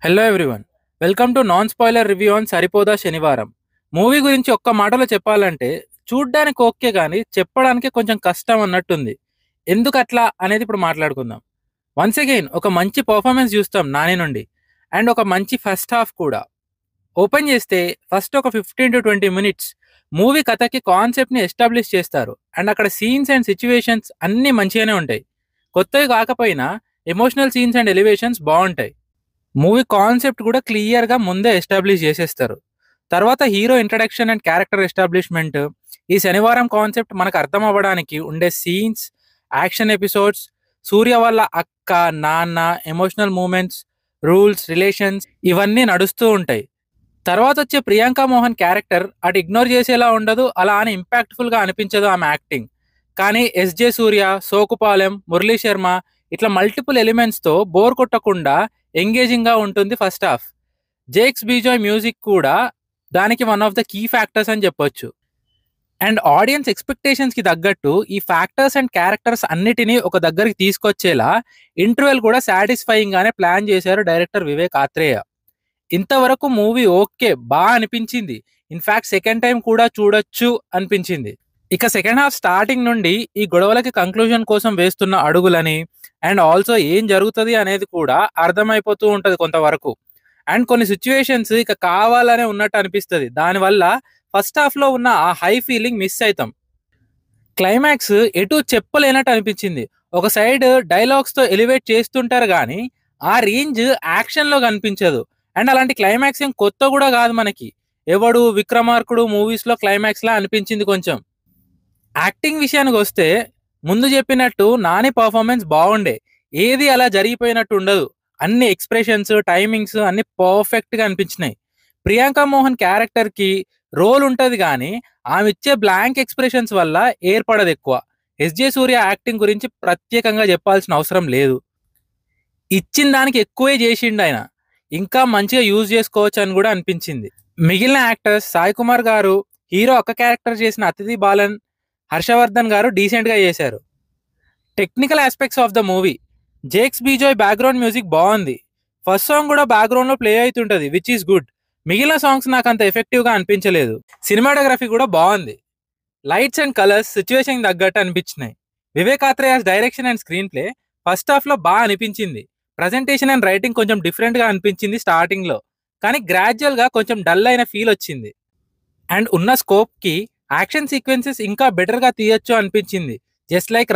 Hello everyone, welcome to non spoiler review on Saripodhaa Sanivaaram. Movie గురించి ఒక్క మాటలో చెప్పాలంటే చూడ్డానికి ఓకే కానీ చెప్పడానికి కొంచెం కష్టం అన్నట్టుంది. ఎందుకు అట్లా అనేది ఇప్పుడు మాట్లాడుకుందాం. వన్స్ అగైన్ ఒక మంచి పర్ఫార్మెన్స్ చూస్తాం నాని నుండి, అండ్ ఒక మంచి ఫస్ట్ హాఫ్ కూడా. ఓపెన్ చేస్తే ఫస్ట్ ఒక 15 to 20 minutes మూవీ కథకి కాన్సెప్ట్ని ఎస్టాబ్లిష్ చేస్తారు, అండ్ అక్కడ సీన్స్ అండ్ సిచ్యువేషన్స్ అన్నీ మంచిగానే ఉంటాయి. కొత్తవి కాకపోయినా ఎమోషనల్ సీన్స్ అండ్ ఎలివేషన్స్ బాగుంటాయి. మూవీ కాన్సెప్ట్ కూడా క్లియర్గా ముందే ఎస్టాబ్లిష్ చేసేస్తారు. తర్వాత hero introduction and character establishment, ఈ శనివారం కాన్సెప్ట్ మనకు అర్థం అవ్వడానికి ఉండే సీన్స్, యాక్షన్ ఎపిసోడ్స్, సూర్య వాళ్ళ అక్క నాన్న ఎమోషనల్ మూమెంట్స్, రూల్స్ రిలేషన్స్ ఇవన్నీ నడుస్తూ ఉంటాయి. తర్వాత వచ్చే ప్రియాంక మోహన్ క్యారెక్టర్ అటు ఇగ్నోర్ చేసేలా ఉండదు, అలా అని ఇంపాక్ట్ఫుల్గా అనిపించదు ఆమె యాక్టింగ్. కానీ ఎస్జే సూర్య, సోకుపాలెం, మురళీ శర్మ ఇట్లా మల్టిపుల్ ఎలిమెంట్స్తో బోర్ కొట్టకుండా ఎంగేజింగ్గా ఉంటుంది first half. Jakes Bejoy music కూడా దానికి one of the key factors అని చెప్పొచ్చు. అండ్ ఆడియన్స్ ఎక్స్పెక్టేషన్స్కి తగ్గట్టు ఈ ఫ్యాక్టర్స్ అండ్ క్యారెక్టర్స్ అన్నిటినీ ఒక దగ్గరికి తీసుకొచ్చేలా ఇంటర్వెల్ కూడా సాటిస్ఫైయింగ్గానే ప్లాన్ చేశారు డైరెక్టర్ వివేక్ ఆత్రేయ. ఇంతవరకు మూవీ ఓకే బాగా అనిపించింది. ఇన్ఫ్యాక్ట్ సెకండ్ టైం కూడా చూడొచ్చు అనిపించింది. ఇక సెకండ్ హాఫ్ స్టార్టింగ్ నుండి ఈ గొడవలకి కంక్లూజన్ కోసం వేస్తున్న అడుగులని, అండ్ ఆల్సో ఏం జరుగుతుంది అనేది కూడా అర్థమైపోతూ ఉంటుంది కొంతవరకు. అండ్ కొన్ని సిచ్యువేషన్స్ ఇక కావాలనే ఉన్నట్టు అనిపిస్తుంది. దానివల్ల ఫస్ట్ హాఫ్లో ఉన్న ఆ హై ఫీలింగ్ మిస్ అవుతాం. క్లైమాక్స్ ఎటు చెప్పలేనట్టు అనిపించింది. ఒక సైడ్ డైలాగ్స్తో ఎలివేట్ చేస్తుంటారు కానీ ఆ రేంజ్ యాక్షన్లో కనిపించదు. అండ్ అలాంటి క్లైమాక్స్ ఏం కొత్త కూడా కాదు మనకి. ఎవడు విక్రమార్కుడు మూవీస్లో క్లైమాక్స్లా అనిపించింది కొంచెం. యాక్టింగ్ విషయానికి వస్తే ముందు చెప్పినట్టు నాని పర్ఫార్మెన్స్ బాగుండే, ఏది అలా జరిగిపోయినట్టు ఉండదు. అన్ని ఎక్స్ప్రెషన్స్ టైమింగ్స్ అన్ని పర్ఫెక్ట్గా అనిపించినాయి. ప్రియాంక మోహన్ క్యారెక్టర్కి రోల్ ఉంటుంది కానీ ఆమె ఇచ్చే బ్లాంక్ ఎక్స్ప్రెషన్స్ వల్ల ఏర్పడదు ఎక్కువ. ఎస్జే సూర్య యాక్టింగ్ గురించి ప్రత్యేకంగా చెప్పాల్సిన అవసరం లేదు. ఇచ్చిన దానికి ఎక్కువే చేసిండు ఆయన, ఇంకా మంచిగా యూజ్ చేసుకోవచ్చు అని కూడా అనిపించింది. మిగిలిన యాక్టర్స్ సాయి కుమార్ గారు హీరో అక్క క్యారెక్టర్ చేసిన అతిథి బాలన్, హర్షవర్ధన్ గారు డీసెంట్గా చేశారు. Technical aspects of the movie, Jakes Bejoy background music బాగుంది. ఫస్ట్ సాంగ్ కూడా బ్యాక్గ్రౌండ్లో ప్లే అవుతుంటుంది, విచ్ ఈస్ గుడ్. మిగిలిన సాంగ్స్ నాకు అంత ఎఫెక్టివ్గా అనిపించలేదు. సినిమాటోగ్రఫీ కూడా బాగుంది. లైట్స్ అండ్ కలర్స్ సిచ్యువేషన్ తగ్గట్టు అనిపించినాయి. Vivek Athreya's direction and screen play first హాఫ్లో బాగా అనిపించింది. ప్రజెంటేషన్ అండ్ రైటింగ్ కొంచెం డిఫరెంట్గా అనిపించింది స్టార్టింగ్లో, కానీ గ్రాడ్యువల్గా కొంచెం డల్ అయిన ఫీల్ వచ్చింది. అండ్ ఉన్న స్కోప్కి యాక్షన్ సీక్వెన్సెస్ ఇంకా బెటర్గా తీయొచ్చు అనిపించింది. జస్ట్ లైక్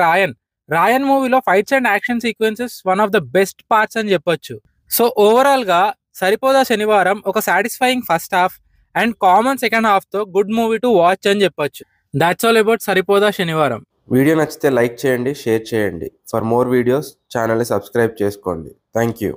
రాయన్ మూవీలో fights and action sequences one of the best parts అని చెప్పొచ్చు. సో ఓవరాల్గా సరిపోదా శనివారం ఒక satisfying first half and common second హాఫ్తో గుడ్ మూవీ టు వాచ్ అని చెప్పొచ్చు. దాట్స్ ఆల్ అబౌట్ సరిపోదా శనివారం. వీడియో నచ్చితే లైక్ చేయండి, షేర్ చేయండి. ఫర్ మోర్ వీడియోస్ ఛానల్ని సబ్స్క్రైబ్ చేసుకోండి. Thank you.